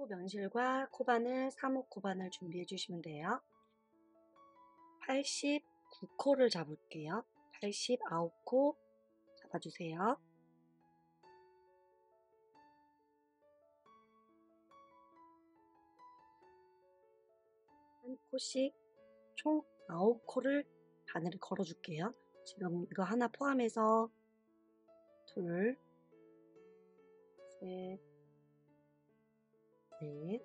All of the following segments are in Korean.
코 면실과 코바늘, 3호 코바늘 준비해 주시면 돼요. 89코를 잡을게요. 89코 잡아주세요. 한 코씩 총 9코를 바늘을 걸어줄게요. 지금 이거 하나 포함해서 둘, 셋, 넷,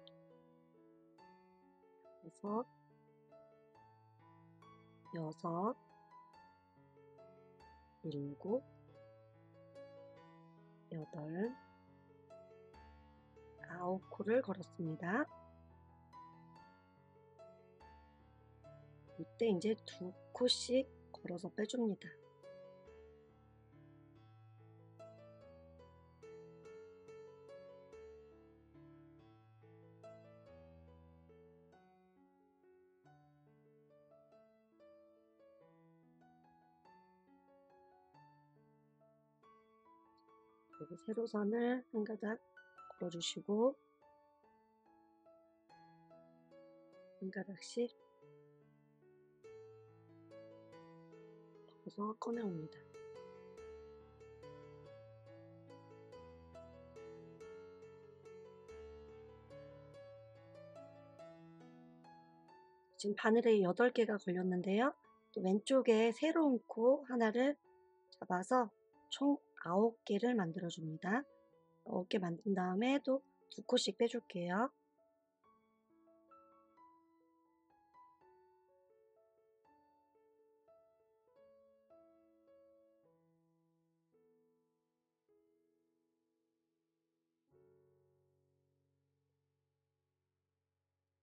다섯, 여섯, 일곱, 여덟, 9코를 걸었습니다. 이때 이제 2코씩 걸어서 빼줍니다. 여기 세로선을 한 가닥 걸어주시고 한 가닥씩 걸어서 꺼내옵니다. 지금 바늘에 8개가 걸렸는데요. 또 왼쪽에 새로운 코 하나를 잡아서 총 9개를 만들어 줍니다. 9개 만든 다음에 또 2코씩 빼줄게요.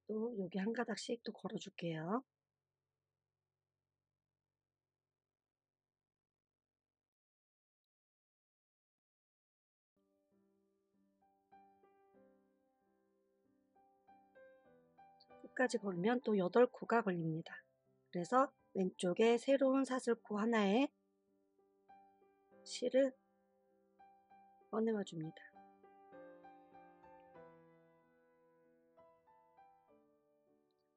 또 여기 한 가닥씩 또 걸어 줄게요. 끝까지 걸면 또 8코가 걸립니다. 그래서 왼쪽에 새로운 사슬코 하나에 실을 꺼내와 줍니다.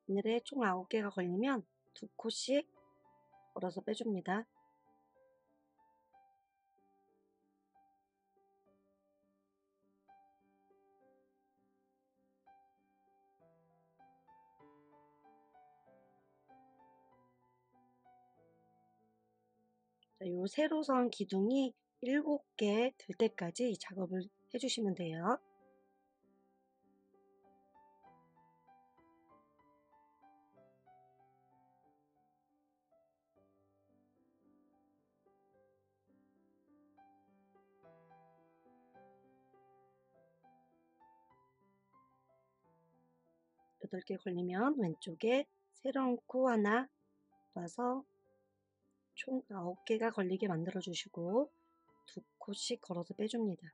바늘에 총 9개가 걸리면 2코씩 걸어서 빼줍니다. 이 세로선 기둥이 7개 될 때까지 이 작업을 해주시면 돼요. 여덟 개 걸리면 왼쪽에 새로운 코 하나 봐서 총 9개가 걸리게 만들어 주시고 2코씩 걸어서 빼줍니다.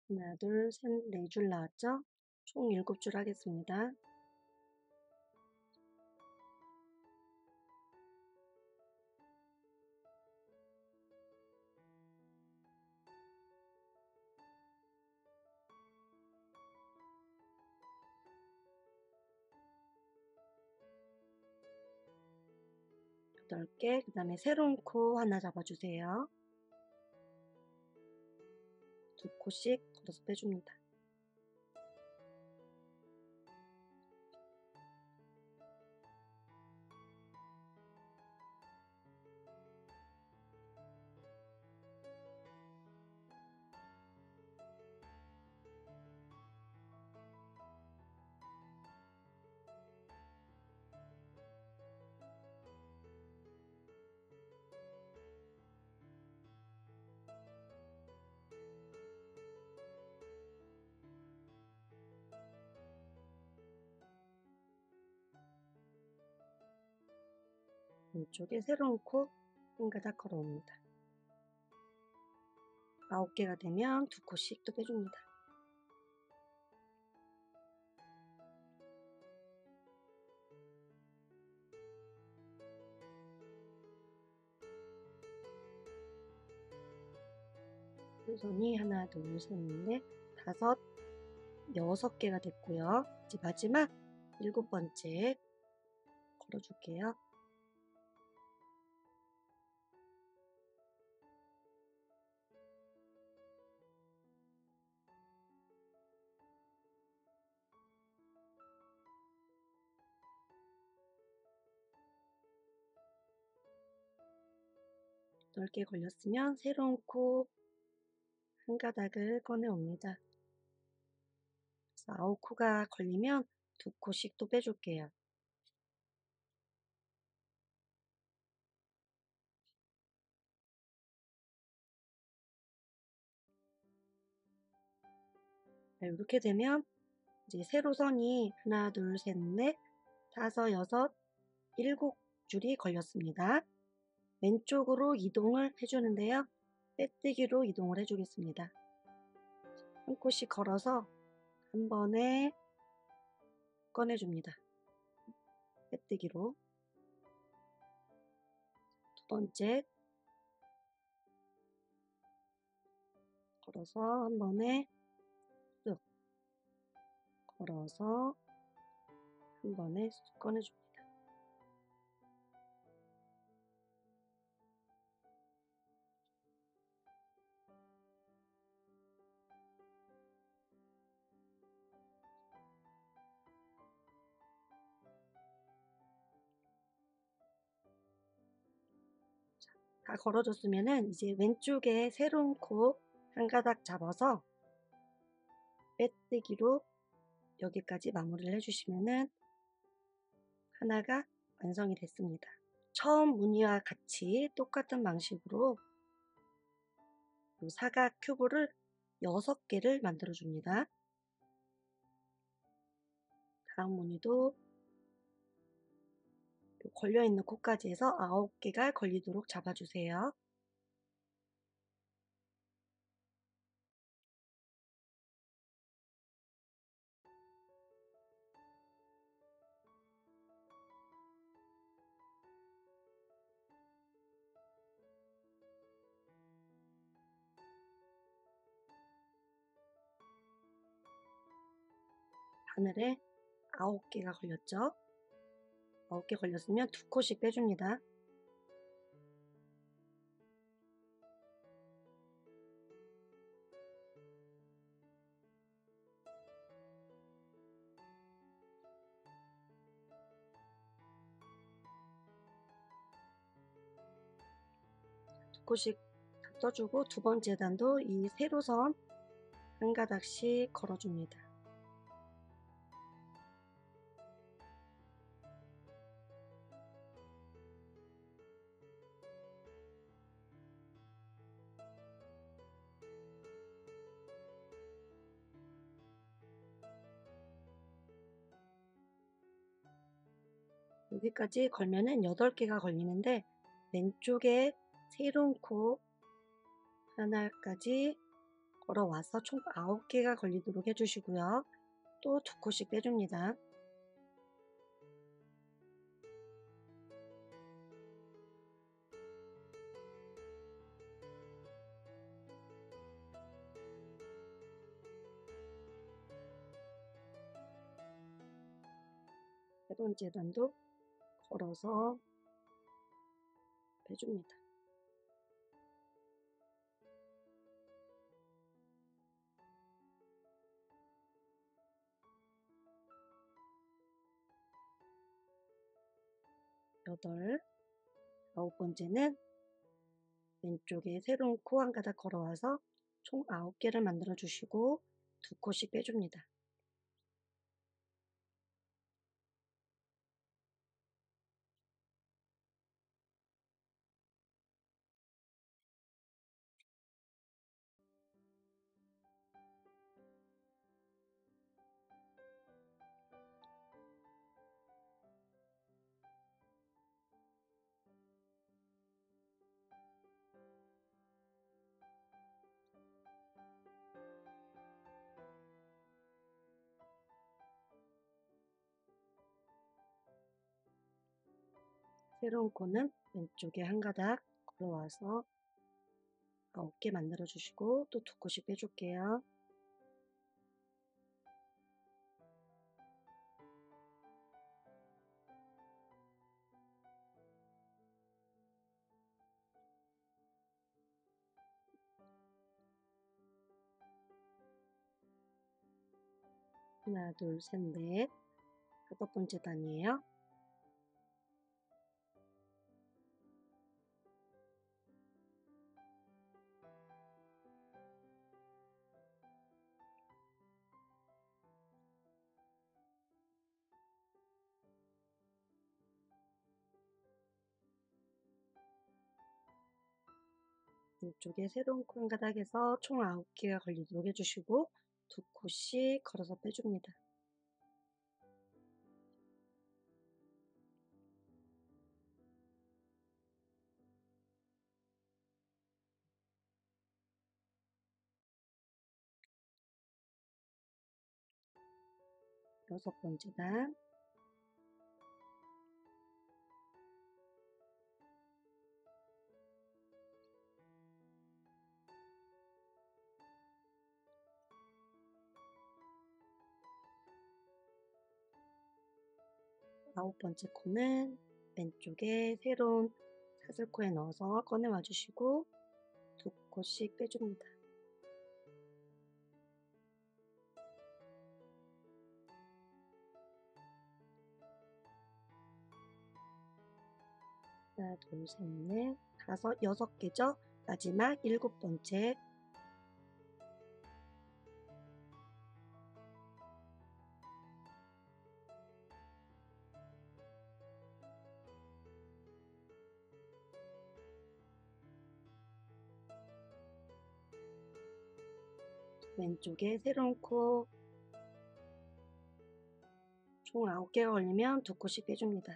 하나, 둘, 셋, 4줄 나왔죠? 총 7줄 하겠습니다. 여덟 개, 그 다음에 새로운 코 하나 잡아주세요. 2코씩 걸어서 빼줍니다. 왼쪽에 새로운 코 한 가닥 걸어옵니다. 9개가 되면 2코씩 또 빼줍니다. 세로선이 하나, 둘, 셋, 넷, 다섯, 6개가 됐고요. 이제 마지막 7번째 걸어줄게요. 넓게 걸렸으면 새로운 코 한 가닥을 꺼내 옵니다. 9코가 걸리면 2코씩 또 빼줄게요. 네, 이렇게 되면 이제 세로선이 하나, 둘, 셋, 넷, 다섯, 여섯, 7줄이 걸렸습니다. 왼쪽으로 이동을 해주는데요. 빼뜨기로 이동을 해주겠습니다. 한 코씩 걸어서 한 번에 꺼내줍니다. 빼뜨기로. 두 번째 걸어서 한 번에 쓱 걸어서 한 번에 쑥 꺼내줍니다. 다 걸어줬으면은 이제 왼쪽에 새로운 코 한 가닥 잡아서 빼뜨기로 여기까지 마무리를 해주시면은 하나가 완성이 됐습니다. 처음 무늬와 같이 똑같은 방식으로 사각 큐브를 6개를 만들어 줍니다. 다음 무늬도 걸려있는 코까지 해서 9개가 걸리도록 잡아주세요. 바늘에 9개가 걸렸죠. 9개 걸렸으면 2코씩 빼줍니다. 두 코씩 떠주고 두 번째 단도 이 세로선 한 가닥씩 걸어줍니다. 여기까지 걸면은 8개가 걸리는데 왼쪽에 새로운 코 하나까지 걸어와서 총 9개가 걸리도록 해주시고요. 또 2코씩 빼줍니다. 세 번째 단도 걸어서 빼줍니다. 여덟, 9번째는 왼쪽에 새로운 코 한 가닥 걸어와서 총 9개를 만들어 주시고 2코씩 빼줍니다. 새로운 코는 왼쪽에 한 가닥 걸어와서 9개 만들어 주시고 또 2코씩 빼줄게요. 하나, 둘, 셋, 넷. 5번째 단이에요. 왼쪽에 새로운 코 한 가닥에서 총 9개가 걸리도록 해주시고 2코씩 걸어서 빼줍니다. 여섯 번째 단, 아홉 번째 코는 왼쪽에 새로운 사슬코에 넣어서 꺼내와 주시고 2코씩 빼줍니다. 하나, 둘, 셋, 넷, 다섯, 6개죠? 마지막 7번째. 왼쪽에 새로운 코 총 9개가 걸리면 2코씩 빼줍니다.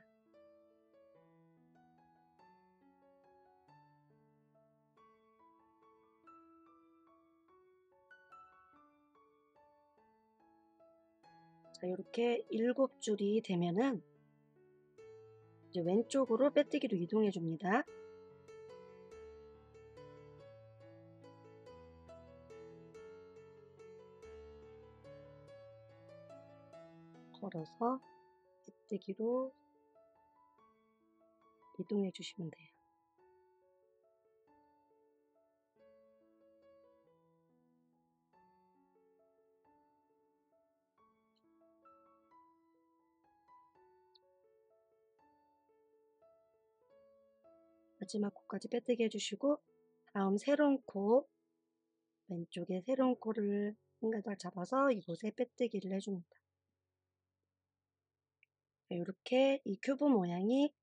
자, 이렇게 7줄이 되면은 이제 왼쪽으로 빼뜨기로 이동해 줍니다. 걸어서 빼뜨기로 이동해 주시면 돼요. 마지막 코까지 빼뜨기 해주시고 다음 새로운 코 왼쪽에 새로운 코를 한 가닥 잡아서 이곳에 빼뜨기를 해줍니다. 이렇게 이 큐브 모양이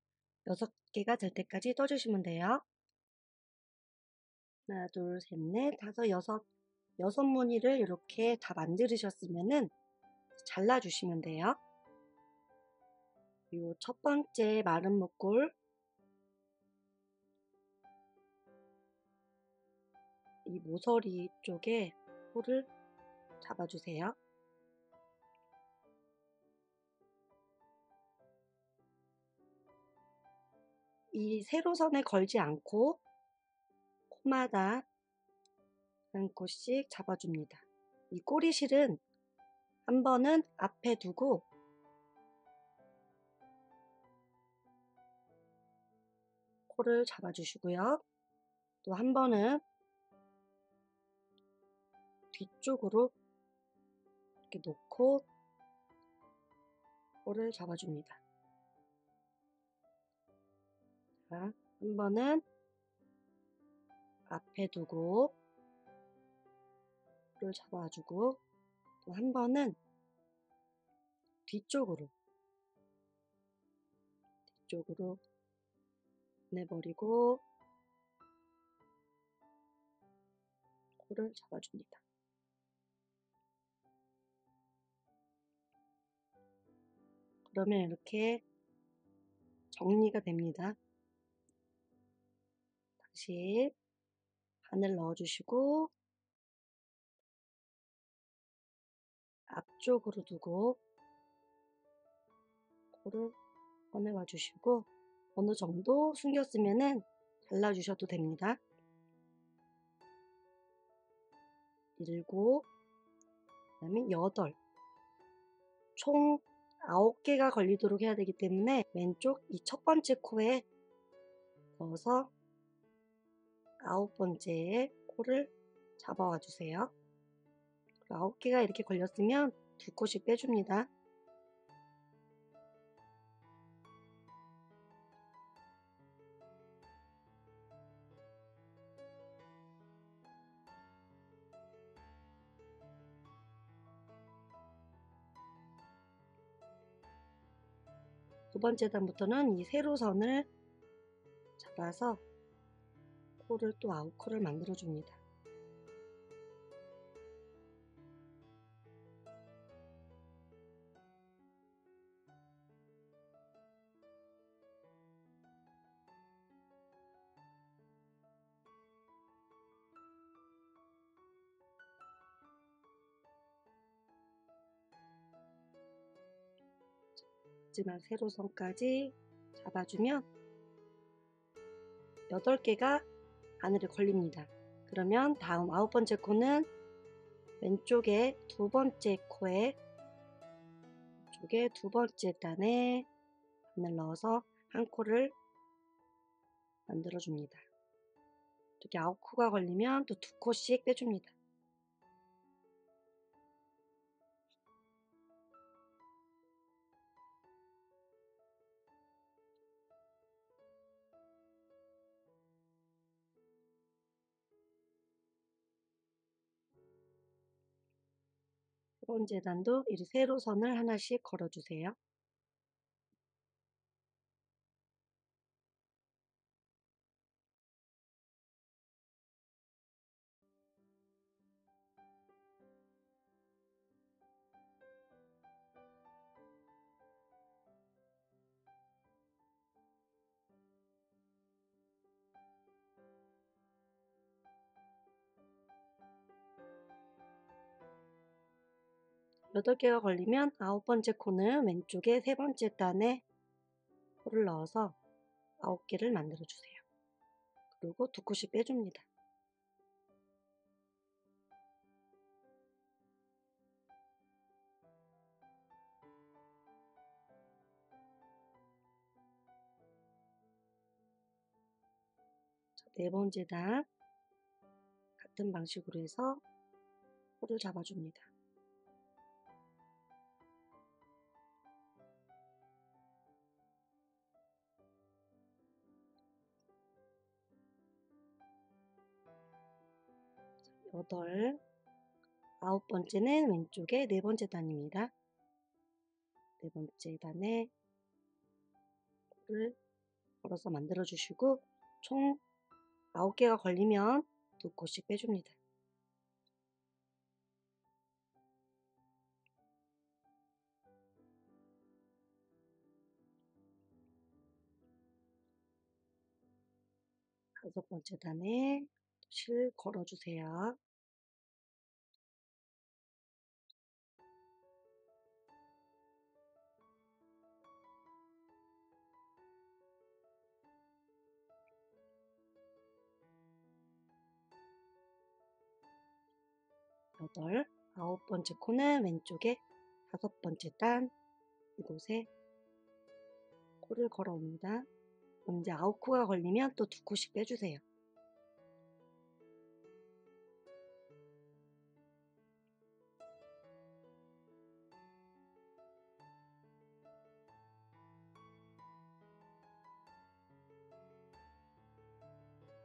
6개가 될 때까지 떠주시면 돼요. 하나, 둘, 셋, 넷, 다섯, 여섯 무늬를 이렇게 다 만들으셨으면은 잘라주시면 돼요. 그리고 첫 번째 마른 목골 이 모서리 쪽에 코를 잡아주세요. 이 세로선에 걸지 않고 코마다 한 코씩 잡아줍니다. 이 꼬리실은 한 번은 앞에 두고 코를 잡아주시고요. 또 한 번은 뒤쪽으로 이렇게 놓고 코를 잡아줍니다. 자, 한 번은 앞에 두고 코를 잡아주고 또 한 번은 뒤쪽으로 내버리고 코를 잡아줍니다. 그러면 이렇게 정리가 됩니다. 다시 바늘 넣어주시고 앞쪽으로 두고 코를 꺼내와 주시고 어느 정도 숨겼으면은 잘라주셔도 됩니다. 7, 그다음에 8, 총 9개가 걸리도록 해야 되기 때문에 왼쪽 이 첫 번째 코에 넣어서 9번째 코를 잡아와 주세요. 9개가 이렇게 걸렸으면 2코씩 빼줍니다. 두 번째 단부터는 이 세로선을 잡아서 코를 또 9코를 만들어 줍니다. 마지막 세로선까지 잡아주면 8개가 바늘에 걸립니다. 그러면 다음 9번째 코는 왼쪽에 두 번째 코에 쪽에 두 번째 단에 바늘 넣어서 한 코를 만들어 줍니다. 이렇게 9코가 걸리면 또 2코씩 빼줍니다. 세 번째 단도 이 세로선을 하나씩 걸어주세요. 여덟 개가 걸리면 9번째 코는 왼쪽에 세 번째 단에 코를 넣어서 9개를 만들어 주세요. 그리고 2코씩 빼줍니다. 네 번째 단 같은 방식으로 해서 코를 잡아줍니다. 여덟, 9번째는 왼쪽에 네 번째 단입니다. 네 번째 단에 코를 걸어서 만들어 주시고 총 9개가 걸리면 2코씩 빼줍니다. 다섯 번째 단에 실 걸어주세요. 여덟, 9번째 코는 왼쪽에 5번째 단 이곳에 코를 걸어옵니다. 그럼 이제 9코가 걸리면 또 2코씩 빼주세요.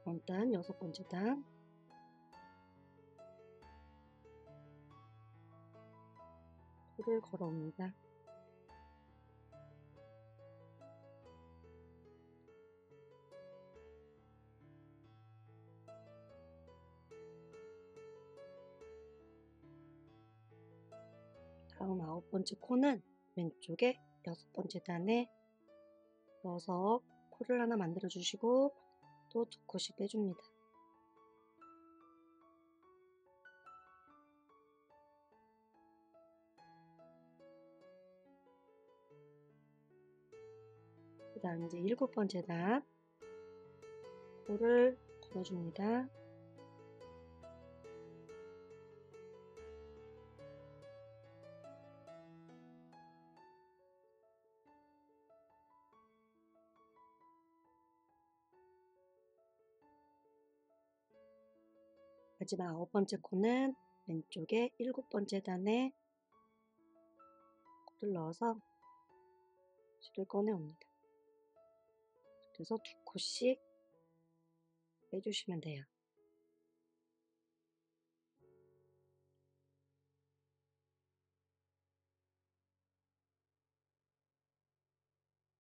다음 단 6번째 단 코를 걸어옵니다. 다음 9번째 코는 왼쪽에 6번째 단에 넣어서 코를 하나 만들어 주시고 또 2코씩 빼줍니다. 그 다음 이제 7번째 단 코를 걸어줍니다. 마지막 9번째 코는 왼쪽에 7번째 단에 코를 넣어서 실을 꺼내옵니다. 그래서 2코씩 빼주시면 돼요.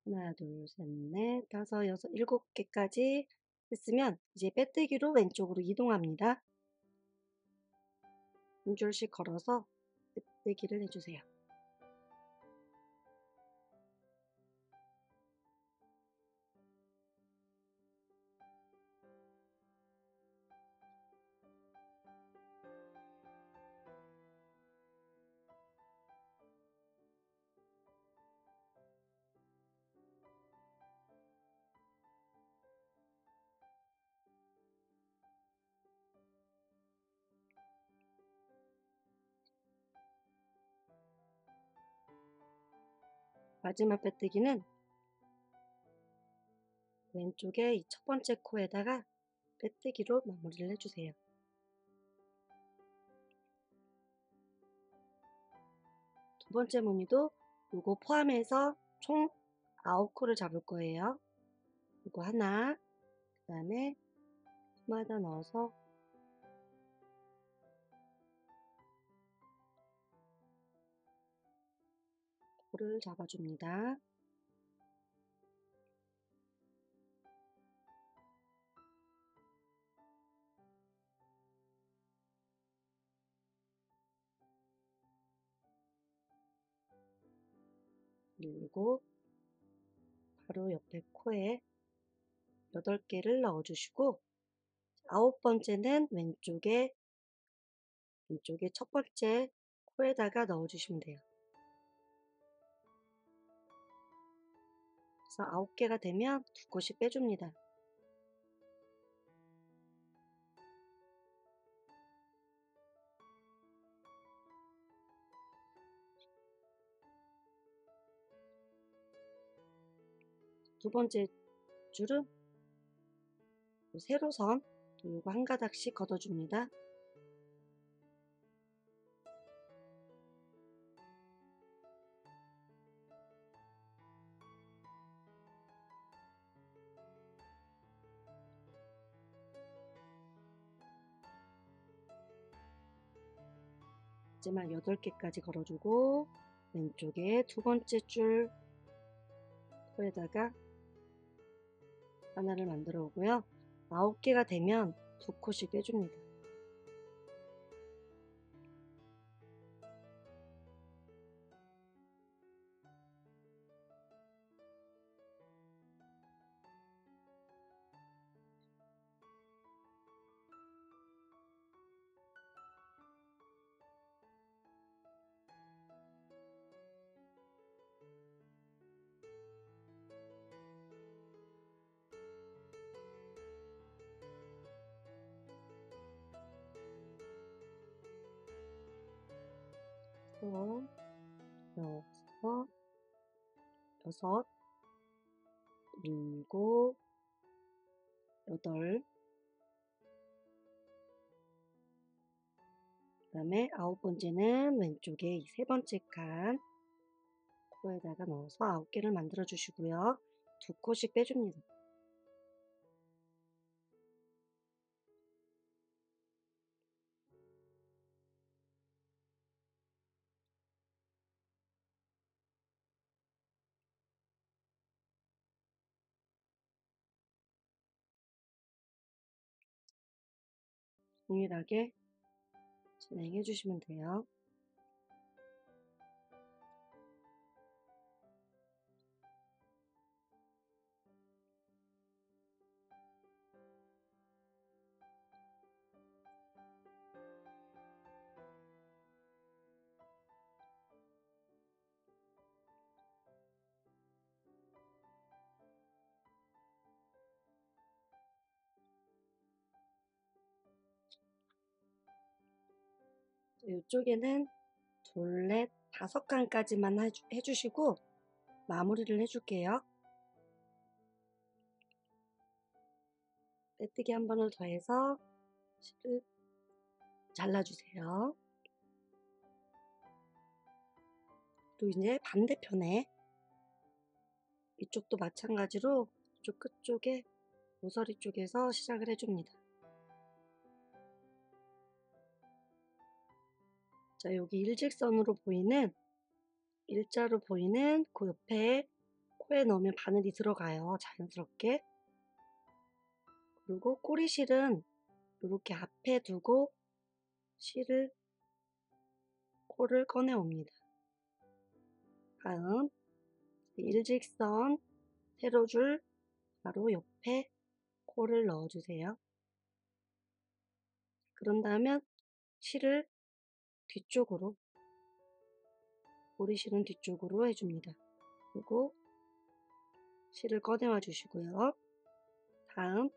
하나, 둘, 셋, 넷, 다섯, 여섯, 7개까지 했으면 이제 빼뜨기로 왼쪽으로 이동합니다. 한 줄씩 걸어서 빼뜨기를 해주세요. 마지막 빼뜨기는 왼쪽에 이 첫 번째 코에다가 빼뜨기로 마무리를 해주세요. 두 번째 무늬도 요거 포함해서 총 9코를 잡을 거예요. 이거 하나, 그 다음에 코마다 넣어서 코를 잡아줍니다. 그리고 바로 옆에 코에 8개를 넣어주시고 9번째는 왼쪽에 첫 번째 코에다가 넣어주시면 돼요. 그래서 9개가 되면 2코씩 빼줍니다. 두 번째 줄은 세로선 요거 한 가닥씩 걷어줍니다. 마지막 8개까지 걸어주고 왼쪽에 두 번째 줄 코에다가 하나를 만들어 오고요. 9개가 되면 2코씩 빼줍니다. 여섯, 일곱, 여덟, 그 다음에 9번째는 왼쪽에 이 세 번째 칸 코에다가 넣어서 9개를 만들어 주시고요. 2코씩 빼줍니다. 동일하게 진행해 주시면 돼요. 이쪽에는 둘, 넷, 5칸까지만 해주시고 마무리를 해줄게요. 빼뜨기 한 번을 더해서 실을 잘라주세요. 또 이제 반대편에 이쪽도 마찬가지로 이쪽 끝쪽에 모서리 쪽에서 시작을 해줍니다. 자, 여기 일직선으로 보이는 일자로 보이는 그 옆에 코에 넣으면 바늘이 들어가요. 자연스럽게. 그리고 꼬리실은 이렇게 앞에 두고 실을 코를 꺼내 옵니다. 다음 일직선 세로줄 바로 옆에 코를 넣어주세요. 그런 다음에 실을 뒤쪽으로, 꼬리실은 뒤쪽으로 해줍니다. 그리고 실을 꺼내와 주시고요. 다음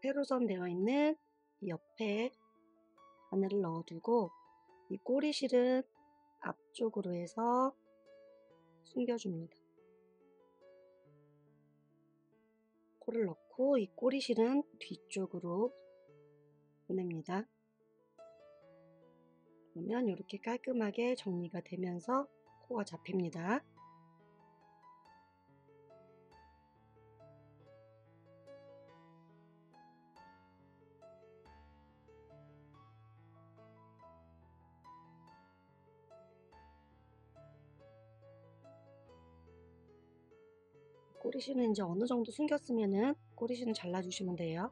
세로선 되어 있는 이 옆에 바늘을 넣어두고 이 꼬리실은 앞쪽으로 해서 숨겨줍니다. 코를 넣고 이 꼬리실은 뒤쪽으로 보냅니다. 그러면 이렇게 깔끔하게 정리가 되면서 코가 잡힙니다. 꼬리실은 이제 어느 정도 숨겼으면은 꼬리실은 잘라주시면 돼요.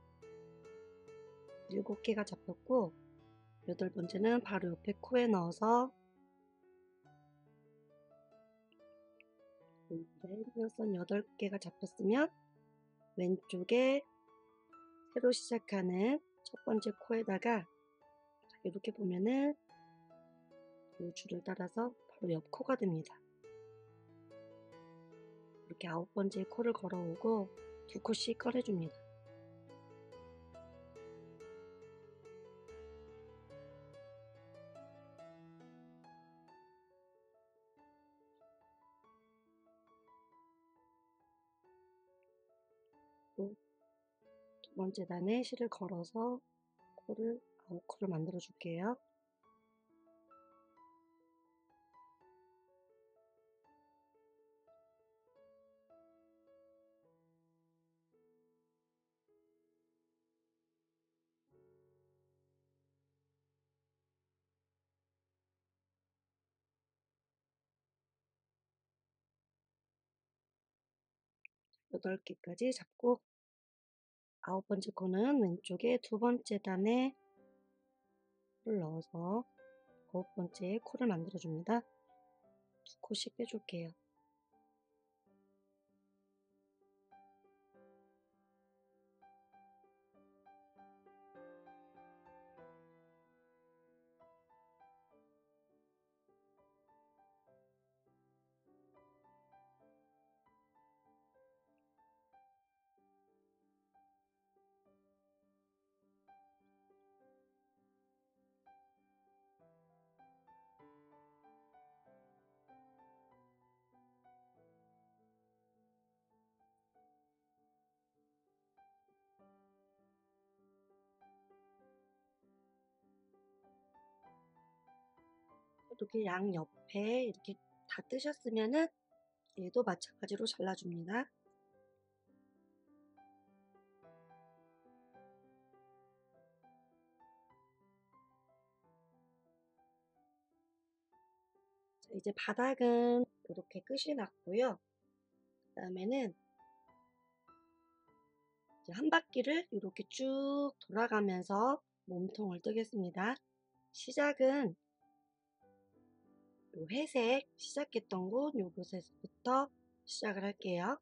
7개가 잡혔고 8번째는 바로 옆에 코에 넣어서 일직선 8개가 잡혔으면 왼쪽에 새로 시작하는 첫 번째 코에다가 이렇게 보면은 이 줄을 따라서 바로 옆 코가 됩니다. 이렇게 9번째 코를 걸어오고 2코씩 꺼내줍니다. 또 2번째 단에 실을 걸어서 코를 9코를 만들어 줄게요. 여덟 개까지 잡고 9번째 코는 왼쪽에 2번째 단에 코를 넣어서 9번째 코를 만들어 줍니다. 2코씩 빼줄게요. 이렇게 양옆에 이렇게 다 뜨셨으면은 얘도 마찬가지로 잘라줍니다. 자, 이제 바닥은 이렇게 끝이 났고요. 그 다음에는 한 바퀴를 이렇게 쭉 돌아가면서 몸통을 뜨겠습니다. 시작은 요 회색 시작했던 곳 요곳에서부터 시작을 할게요.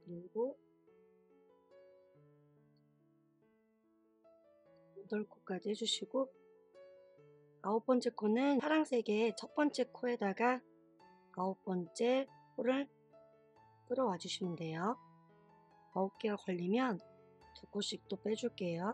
그리고 8코까지 해주시고 9번째 코는 파란색의 첫 번째 코에다가 9번째 코를 끌어와 주시면 돼요. 9개가 걸리면 2코씩 또 빼줄게요.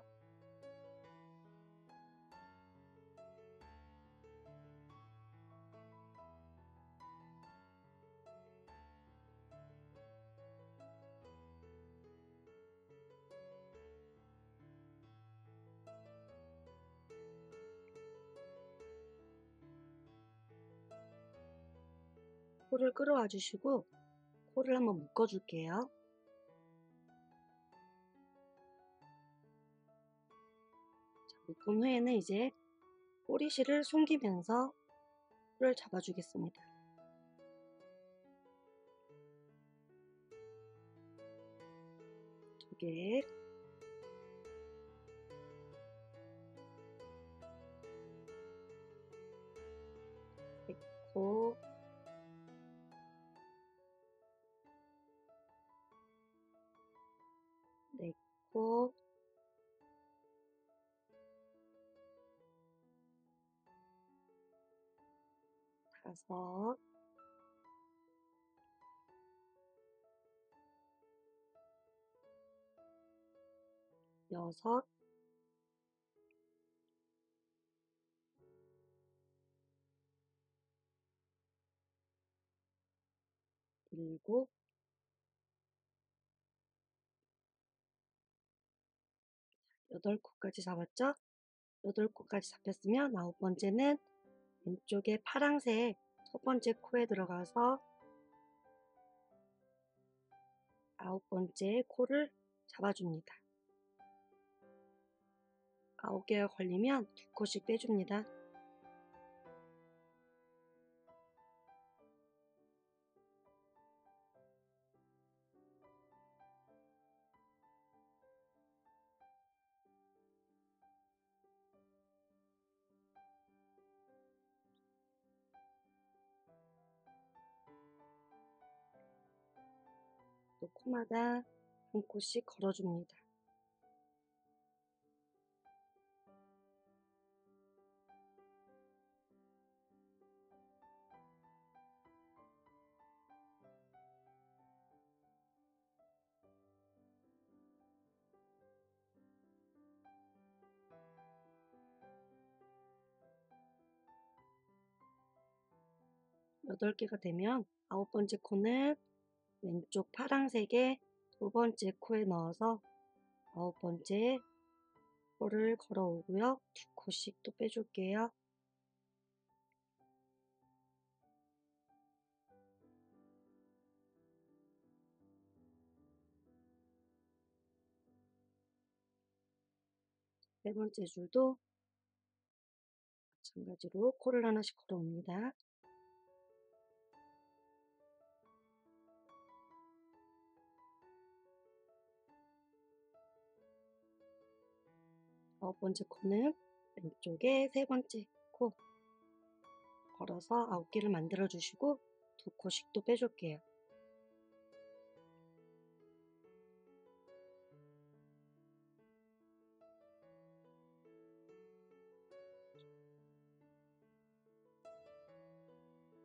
코를 끌어와 주시고 코를 한번 묶어 줄게요. 묶은 후에는 이제 꼬리실을 숨기면서 코를 잡아 주겠습니다. 두 개, 세 코, 네 코, 다섯, 여섯, 일곱, 여덟 코까지 잡았죠? 8코까지 잡혔으면 9번째는 왼쪽에 파란색 첫 번째 코에 들어가서 9번째 코를 잡아줍니다. 9개가 걸리면 2코씩 빼줍니다. 또 코마다 1코씩 걸어줍니다. 여덟 개가 되면 9번째 코는 왼쪽 파란색의 두 번째 코에 넣어서 9번째 코를 걸어오고요. 2코씩 또 빼줄게요. 세 번째 줄도 마찬가지로 코를 하나씩 걸어옵니다. 아홉 번째 코는 왼쪽에 세 번째 코 걸어서 9개를 만들어 주시고 2코씩 또 빼줄게요.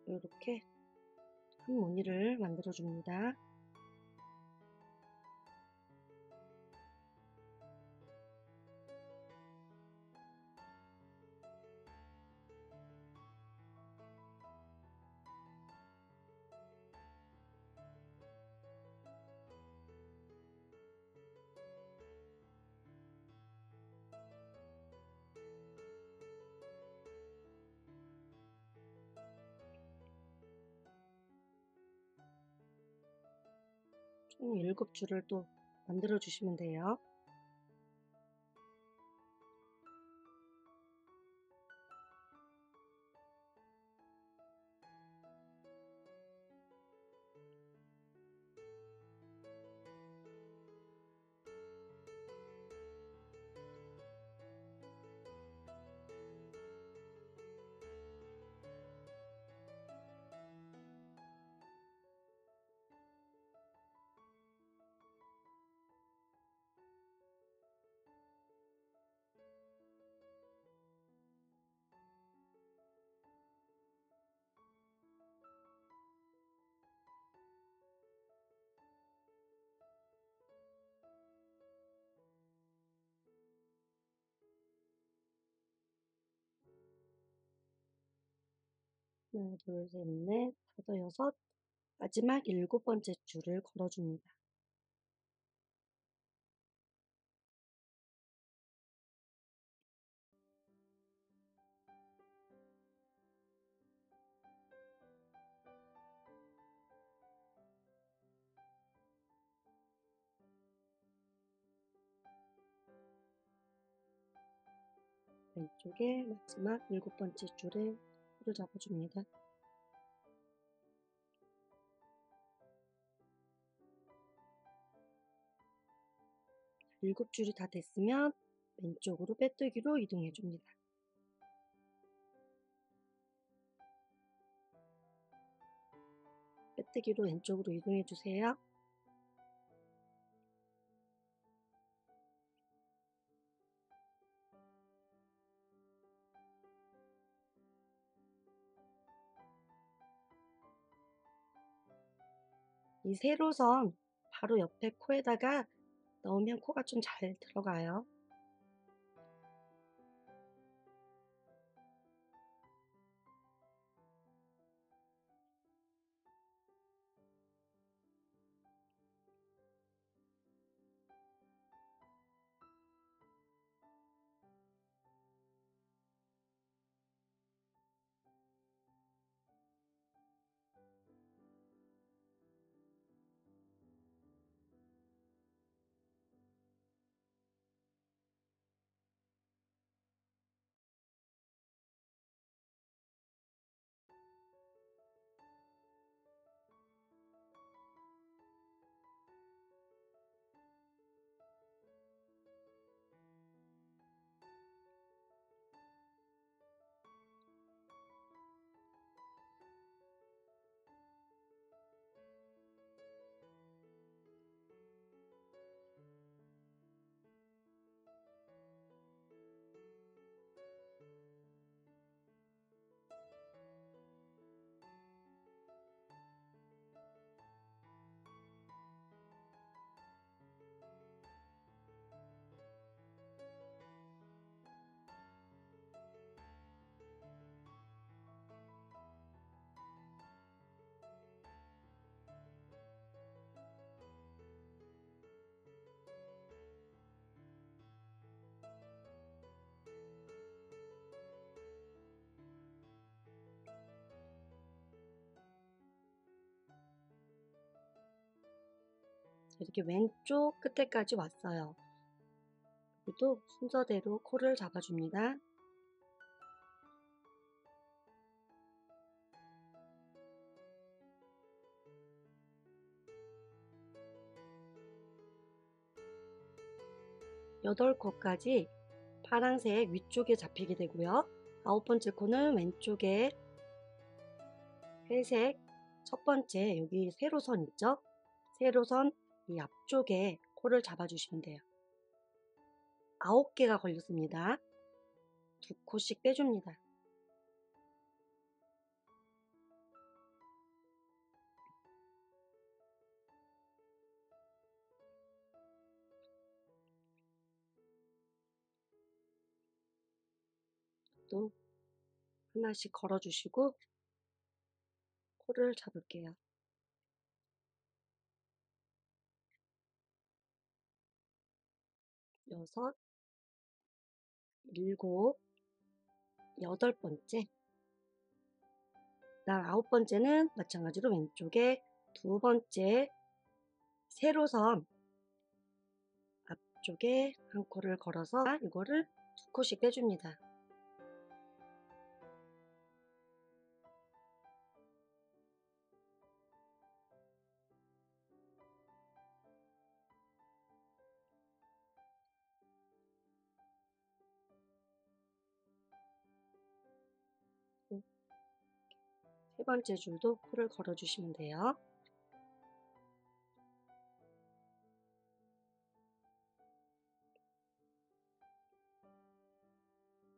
이렇게 한 무늬를 만들어 줍니다. 총 7줄을 또 만들어 주시면 돼요. 하나, 둘, 셋, 넷, 다섯, 여섯. 마지막 일곱 번째 줄을 걸어줍니다. 왼쪽에 마지막 일곱 번째 줄에 코를 잡아줍니다. 일곱 줄이 다 됐으면 왼쪽으로 빼뜨기로 이동해 줍니다. 빼뜨기로 왼쪽으로 이동해 주세요. 이 세로선 바로 옆에 코에다가 넣으면 코가 좀 잘 들어가요. 이렇게 왼쪽 끝에까지 왔어요. 그리고 순서대로 코를 잡아줍니다. 여덟 코까지 파란색 위쪽에 잡히게 되고요. 아홉 번째 코는 왼쪽에 회색 첫 번째 여기 세로선 있죠? 세로선 이 앞쪽에 코를 잡아주시면 돼요. 9개가 걸렸습니다. 두 코씩 빼줍니다. 또 하나씩 걸어주시고 코를 잡을게요. 6, 7, 여덟 번째, 그다음 아홉 번째는 마찬가지로 왼쪽에 두 번째 세로선 앞쪽에 한 코를 걸어서 이거를 두 코씩 빼줍니다. 세 번째 줄도 코를 걸어주시면 돼요.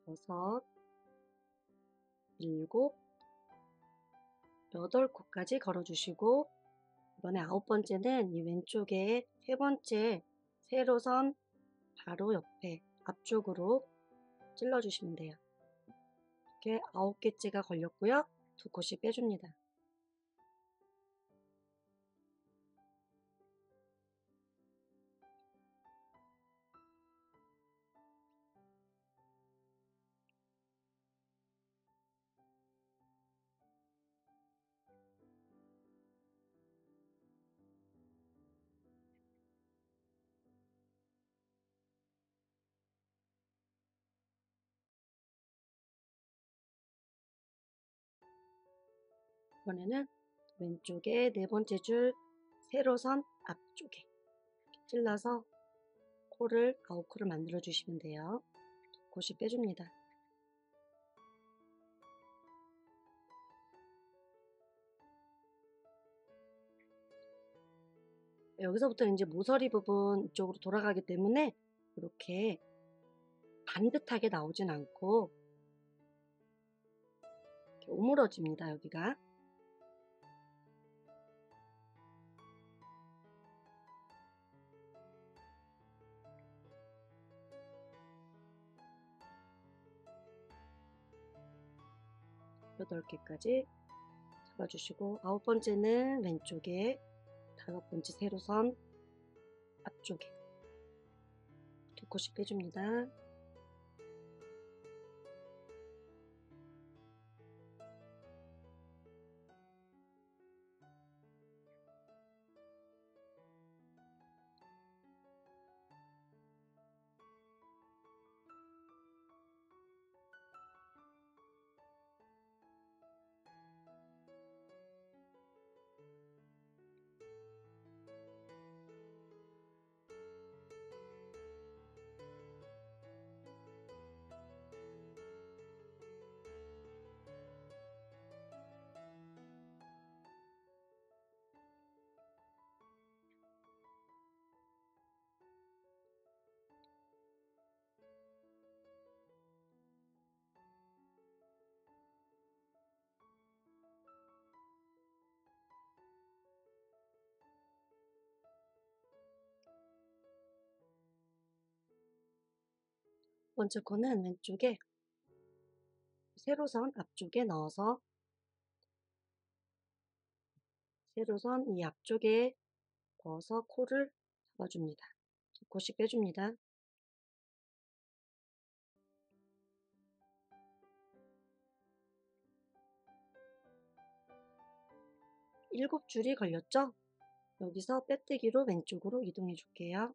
6, 7, 여덟 코까지 걸어주시고 이번에 아홉 번째는 이 왼쪽에 세 번째 세로선 바로 옆에 앞쪽으로 찔러주시면 돼요. 이렇게 9개째가 걸렸고요. 두 코씩 빼줍니다. 이번에는 왼쪽에 네 번째 줄 세로선 앞쪽에 찔러서 코를 아웃코를 만들어 주시면 돼요. 두 코씩 빼줍니다. 여기서부터는 이제 모서리 부분 이쪽으로 돌아가기 때문에 이렇게 반듯하게 나오진 않고 이렇게 오므러집니다. 여기가. 여덟 개까지 잡아주시고 아홉 번째는 왼쪽에 다섯 번째 세로선 앞쪽에 두 코씩 빼줍니다. 두 번째 코는 왼쪽에 세로선 앞쪽에 넣어서 세로선 이 앞쪽에 넣어서 코를 잡아줍니다. 두 코씩 빼줍니다. 일곱 줄이 걸렸죠? 여기서 빼뜨기로 왼쪽으로 이동해 줄게요.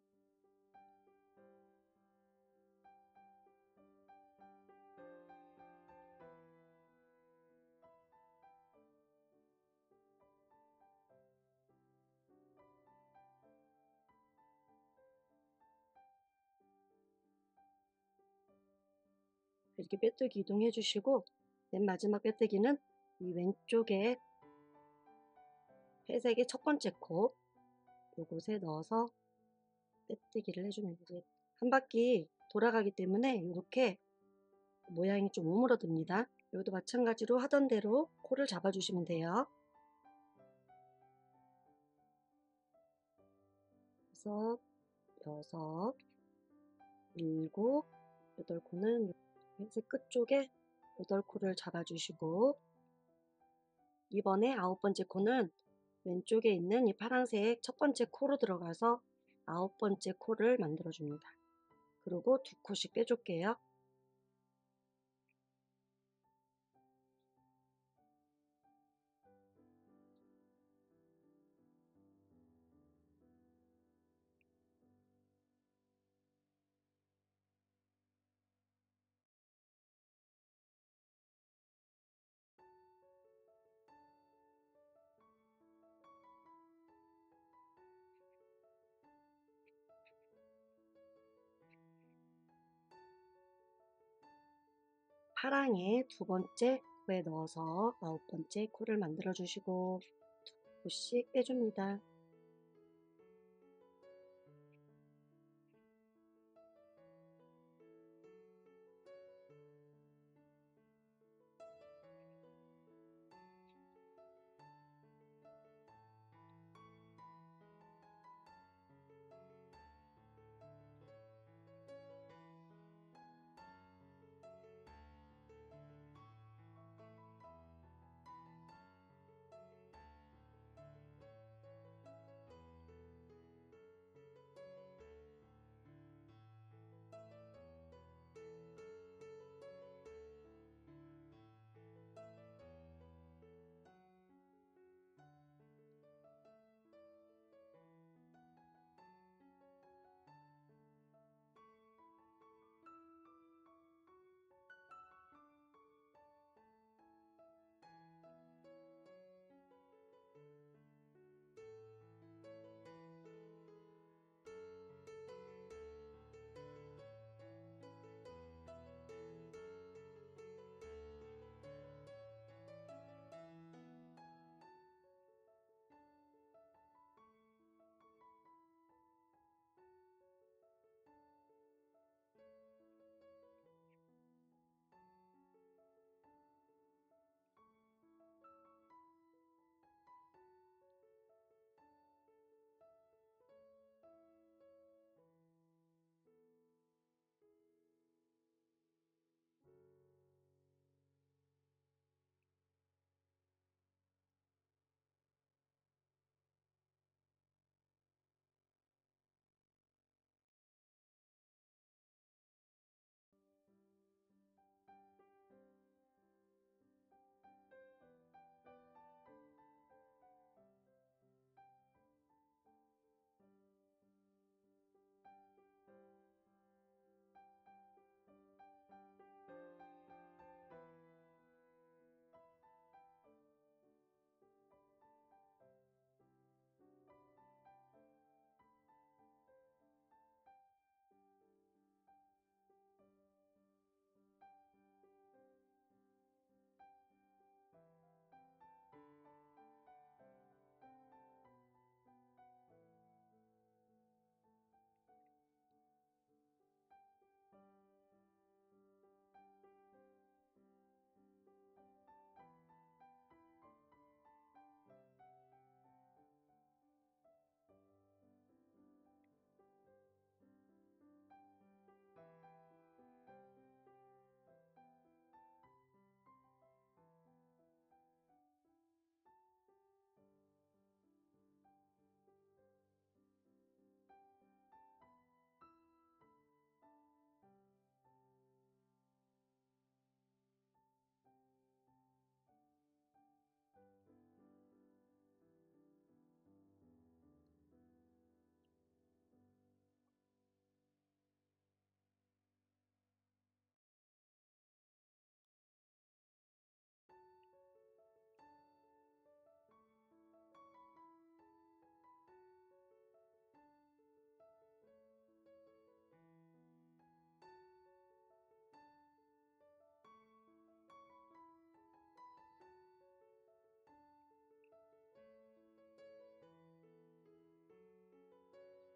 이렇게 빼뜨기 이동해 주시고 맨 마지막 빼뜨기는 이 왼쪽에 회색의 첫 번째 코 요곳에 넣어서 빼뜨기를 해주면 이제 한 바퀴 돌아가기 때문에 이렇게 모양이 좀 오므러듭니다. 여기도 마찬가지로 하던 대로 코를 잡아주시면 돼요. 다섯, 여섯, 일곱, 여덟 코는 회색 끝쪽에 여덟 코를 잡아주시고 이번에 아홉 번째 코는 왼쪽에 있는 이 파란색 첫 번째 코로 들어가서 아홉 번째 코를 만들어 줍니다. 그리고 두 코씩 빼줄게요. 파랑의 두 번째 코에 넣어서 아홉 번째 코를 만들어 주시고 두 코씩 빼줍니다.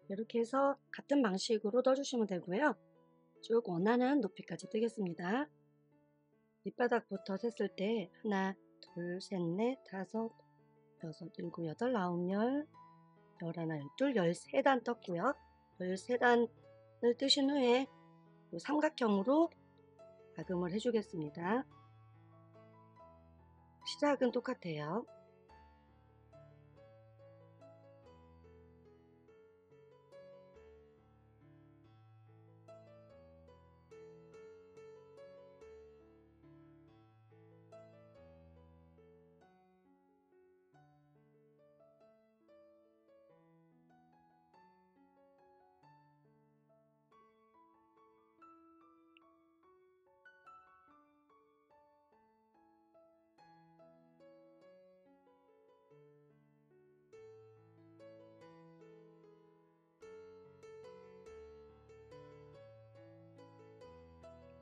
이렇게 해서 같은 방식으로 떠주시면 되고요. 쭉 원하는 높이까지 뜨겠습니다. 밑바닥부터 셌을 때 하나, 둘, 셋, 넷, 다섯, 여섯, 일곱, 여덟, 아홉, 열, 열하나, 열둘, 13단 떴고요. 13단을 뜨신 후에 삼각형으로 다금을 해주겠습니다. 시작은 똑같아요.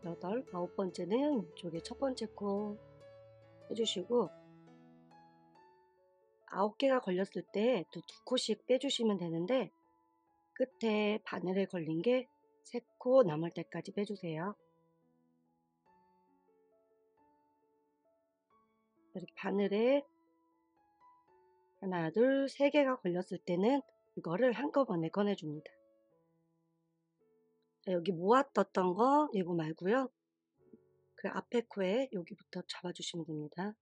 여덟, 아홉 번째는 이쪽에 첫 번째 코 해주시고 9개가 걸렸을 때 또 2코씩 빼주시면 되는데 끝에 바늘에 걸린 게 3코 남을 때까지 빼주세요. 이렇게 바늘에 하나, 둘, 3개가 걸렸을 때는 이거를 한꺼번에 꺼내줍니다. 여기 모아뒀던 거 이거 말고요. 그 앞에 코에 여기부터 잡아주시면 됩니다.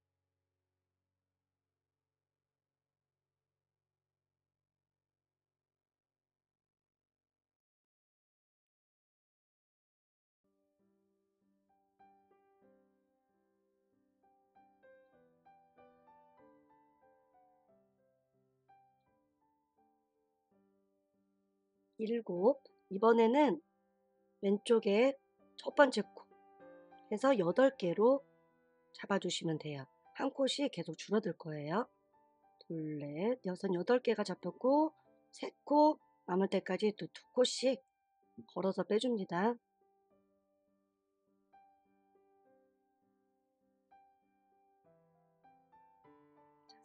일곱, 이번에는 왼쪽에 첫 번째 코 해서 8개로 잡아주시면 돼요. 한 콧이 계속 줄어들 거예요. 둘, 넷, 여섯, 8개가 잡혔고 3코 남을 때까지 또 2코씩 걸어서 빼줍니다.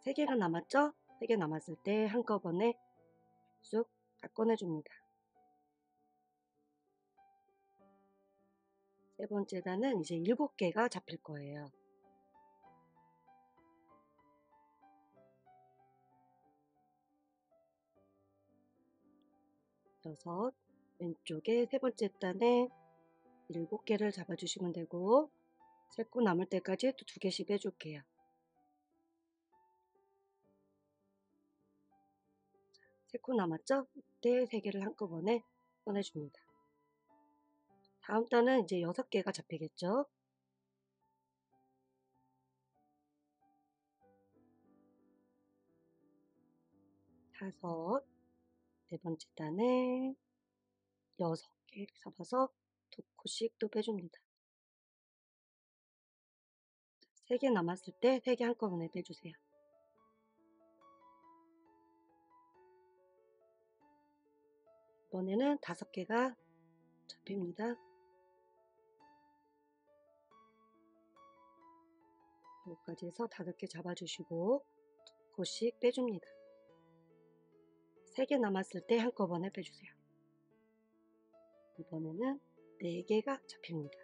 3개가 남았죠? 3개 남았을 때 한꺼번에 쑥 다 꺼내줍니다. 세 번째 단은 이제 7개가 잡힐 거예요. 여섯, 왼쪽에 세 번째 단에 7개를 잡아주시면 되고 3코 남을 때까지 또 2개씩 빼줄게요. 3코 남았죠? 이때 3개를 한꺼번에 꺼내줍니다. 다음 단은 이제 6개가 잡히겠죠? 다섯, 네 번째 단에 6개 잡아서 2코씩 또 빼줍니다. 3개 남았을 때 3개 한꺼번에 빼주세요. 이번에는 5개가 잡힙니다. 여기까지 해서 5개 잡아주시고 2코씩 빼줍니다. 3개 남았을 때 한꺼번에 빼주세요. 이번에는 4개가 잡힙니다.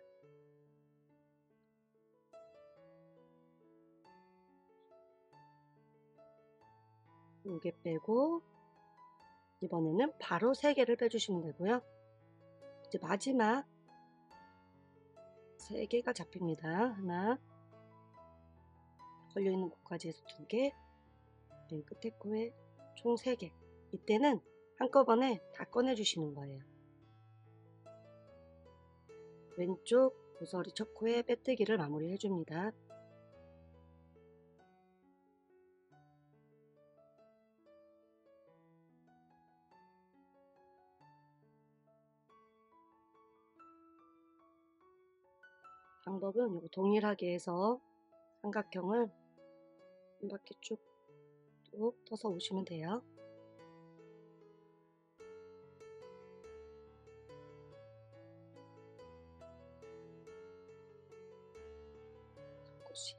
요게 빼고 이번에는 바로 3개를 빼주시면 되고요. 이제 마지막 3개가 잡힙니다. 하나, 걸려있는 곳까지 해서 2개, 맨 끝에 코에 총 3개. 이때는 한꺼번에 다 꺼내주시는 거예요. 왼쪽 모서리 첫 코에 빼뜨기를 마무리 해줍니다. 방법은 이거 동일하게 해서 삼각형을 한 바퀴 쭉 떠서 오시면 돼요. 곳이.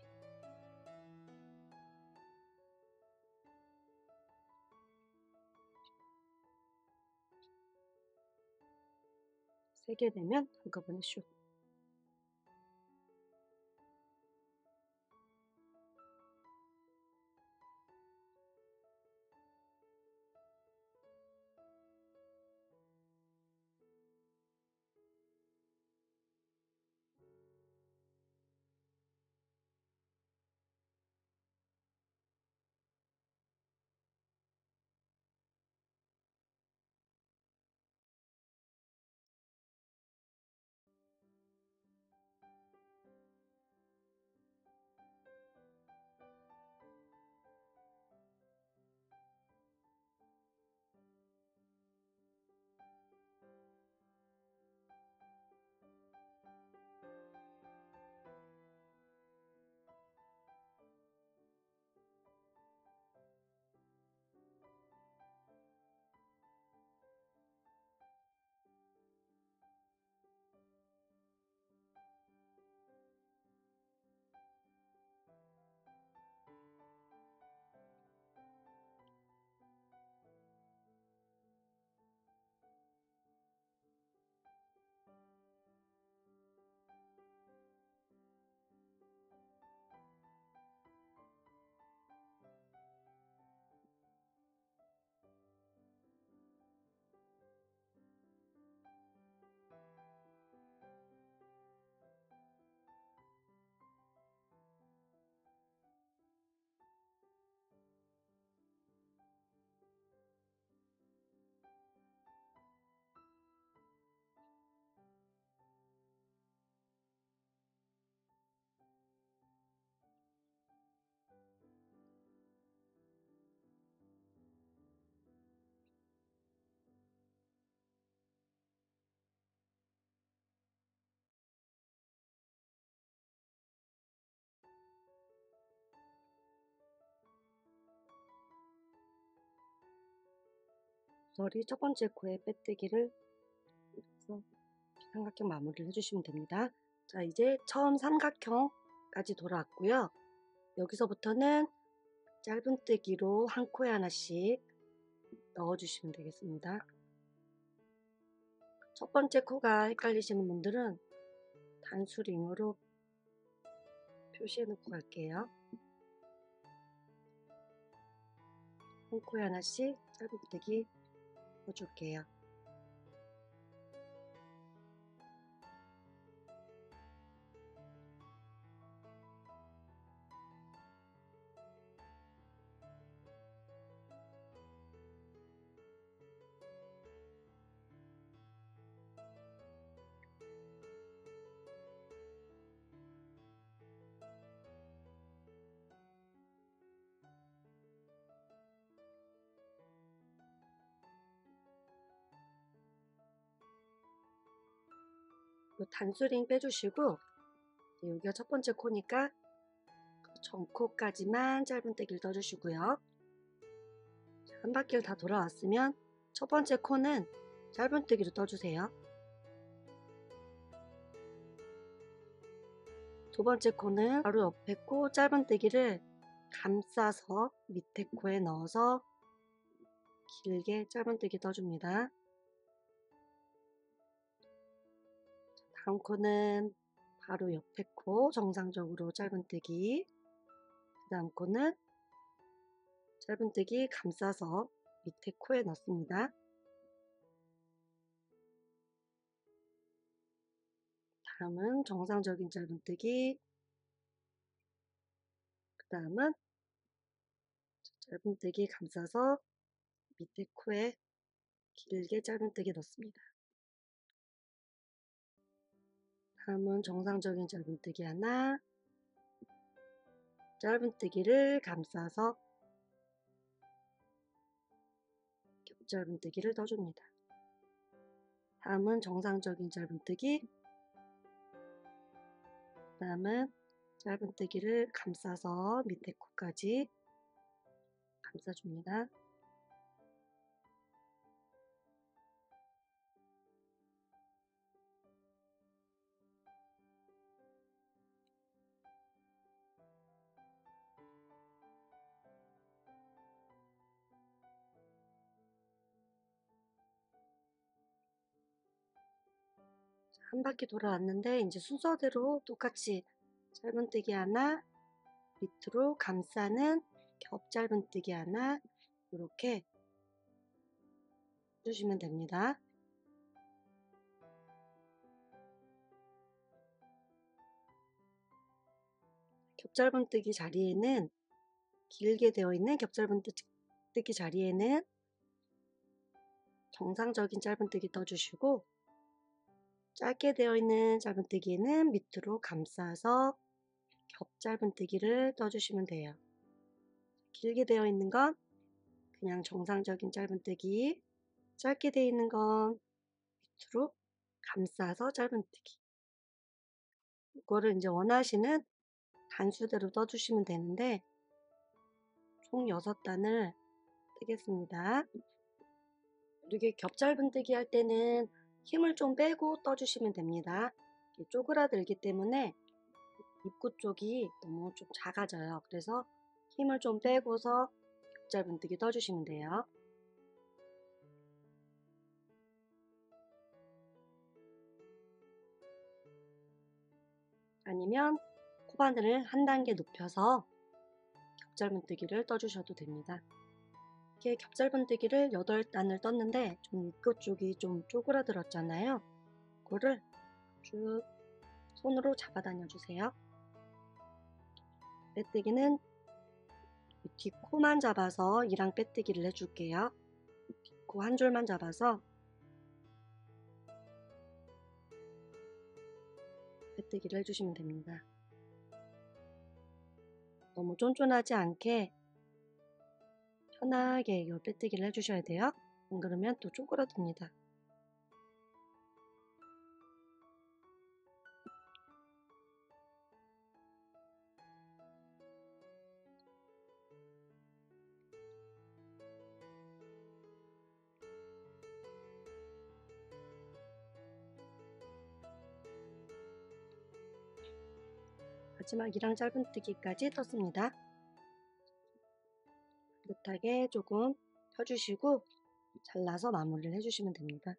3개 되면 한꺼번에 슉. 머리 첫 번째 코에 빼뜨기를 해서 삼각형 마무리를 해주시면 됩니다. 자, 이제 처음 삼각형까지 돌아왔고요. 여기서부터는 짧은뜨기로 한 코에 하나씩 넣어주시면 되겠습니다. 첫 번째 코가 헷갈리시는 분들은 단수링으로 표시해 놓고 갈게요. 한 코에 하나씩 짧은뜨기 넣어줄게요. 단수링 빼주시고, 여기가 첫 번째 코니까 전코까지만 짧은뜨기를 떠주시고요. 한 바퀴를 다 돌아왔으면 첫 번째 코는 짧은뜨기로 떠주세요. 두 번째 코는 바로 옆에 코 짧은뜨기를 감싸서 밑에 코에 넣어서 길게 짧은뜨기 떠줍니다. 다음 코는 바로 옆에 코 정상적으로 짧은뜨기, 그 다음 코는 짧은뜨기 감싸서 밑에 코에 넣습니다. 다음은 정상적인 짧은뜨기, 그 다음은 짧은뜨기 감싸서 밑에 코에 길게 짧은뜨기 넣습니다. 다음은 정상적인 짧은뜨기 하나, 짧은뜨기를 감싸서 겹짧은뜨기를 떠줍니다. 다음은 정상적인 짧은뜨기, 그 다음은 짧은뜨기를 감싸서 밑에 코까지 감싸줍니다. 한 바퀴 돌아왔는데 이제 순서대로 똑같이 짧은뜨기 하나, 밑으로 감싸는 겹 짧은뜨기 하나 이렇게 해주시면 됩니다. 겹 짧은뜨기 자리에는 길게 되어 있는 겹 짧은뜨기 자리에는 정상적인 짧은뜨기 떠주시고 짧게 되어 있는 짧은뜨기는 밑으로 감싸서 겹 짧은뜨기를 떠주시면 돼요. 길게 되어 있는 건 그냥 정상적인 짧은뜨기, 짧게 되어 있는 건 밑으로 감싸서 짧은뜨기. 이거를 이제 원하시는 단수대로 떠주시면 되는데 총 6단을 뜨겠습니다. 이렇게 겹 짧은뜨기 할 때는 힘을 좀 빼고 떠주시면 됩니다. 쪼그라들기 때문에 입구 쪽이 너무 좀 작아져요. 그래서 힘을 좀 빼고서 겹 짧은뜨기 떠주시면 돼요. 아니면 코바늘을 한 단계 높여서 겹 짧은뜨기를 떠주셔도 됩니다. 이렇게 겹 짧은뜨기를 8단을 떴는데 좀 입구 쪽이 좀 쪼그라들었잖아요. 그거를 쭉 손으로 잡아다녀 주세요. 빼뜨기는 뒷코만 잡아서 이랑 빼뜨기를 해줄게요. 뒷코 한 줄만 잡아서 빼뜨기를 해주시면 됩니다. 너무 쫀쫀하지 않게 편하게 이 빼뜨기를 해주셔야 돼요. 안 그러면 또 쪼그라듭니다. 마지막 이랑 짧은뜨기까지 떴습니다. 그릇하게 조금 펴주시고 잘라서 마무리를 해주시면 됩니다.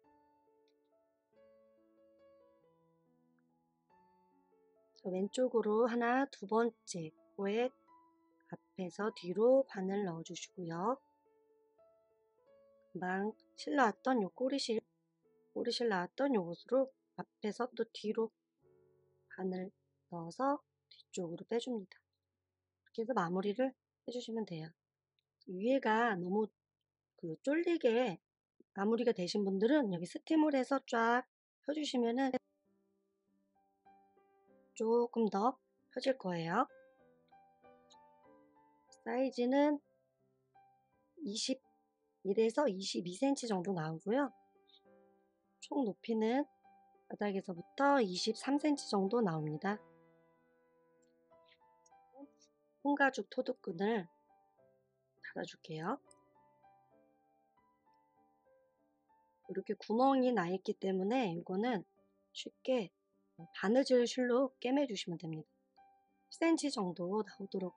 왼쪽으로 하나, 두 번째 코에 앞에서 뒤로 바늘 넣어주시고요. 금방 실 나왔던 요 꼬리실 나왔던 요것으로 앞에서 또 뒤로 바늘 넣어서 뒤쪽으로 빼줍니다. 이렇게 해서 마무리를 해주시면 돼요. 위에가 너무 쫄리게 마무리가 되신 분들은 여기 스팀을 해서 쫙 펴주시면은 조금 더 펴질 거예요. 사이즈는 21에서 22cm 정도 나오고요. 총 높이는 바닥에서부터 23cm 정도 나옵니다. 홍가죽 토두끈을 달아줄게요. 이렇게 구멍이 나 있기 때문에 이거는 쉽게 바느질 실로 꿰매주시면 됩니다. 10cm 정도 나오도록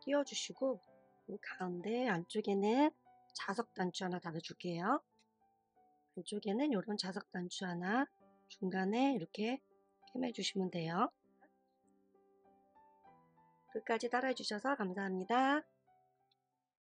띄워주시고 가운데 안쪽에는 자석 단추 하나 달아줄게요. 안쪽에는 이런 자석 단추 하나 중간에 이렇게 꿰매주시면 돼요. 끝까지 따라해 주셔서 감사합니다.